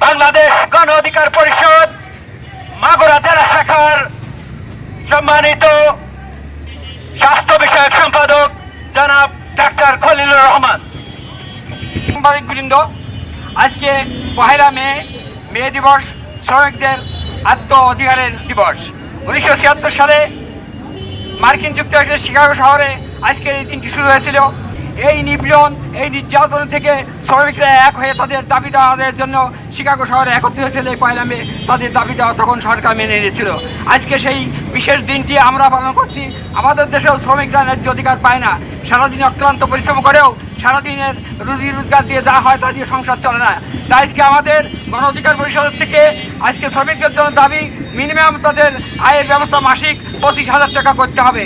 বাংলাদেশ গণ অধিকার পরিষদ মাগুরা জেলা শাখার সম্মানিত স্বাস্থ্য বিষয়ক সম্পাদক জনাব ডাক্তার খলিলুর রহমান। সাংবাদিকবৃন্দ, আজকে 1 মে দিবস, শ্রমিকদের আত্ম অধিকারের দিবস। 1976 সালে মার্কিন যুক্তরাষ্ট্রের শিকাগো শহরে আজকের এই দিনটি শুরু হয়েছিল। এই নিপীড়ন, এই নির্যাতন থেকে শ্রমিকরা এক হয়ে তাদের দাবি দেওয়ার জন্য শিকাগো শহরে একত্রিত হয়েছিল। 1 মে তাদের দাবি দেওয়া তখন সরকার মেনে নিয়েছিল। আজকে সেই বিশেষ দিনটি আমরা পালন করছি। আমাদের দেশেও শ্রমিকরা ন্যায্য অধিকার পায় না। সারাদিন অক্লান্ত পরিশ্রম করেও সারাদিনের রুজি রোজগার দিয়ে যা হয় তা দিয়ে সংসার চলে না। তাই আজকে আমাদের গণ অধিকার পরিষদের থেকে আজকে শ্রমিকদের জন্য দাবি, মিনিমাম তাদের আয়ের ব্যবস্থা মাসিক 25,000 টাকা করতে হবে।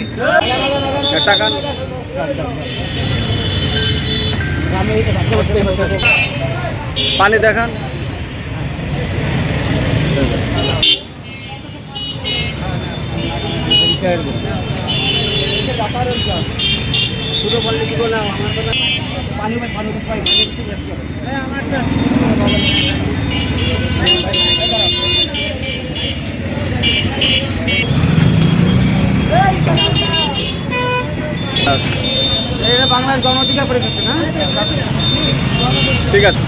পানি দেখান। বাংলাদেশ গণ অধিকার পরিষদ না, ঠিক আছে।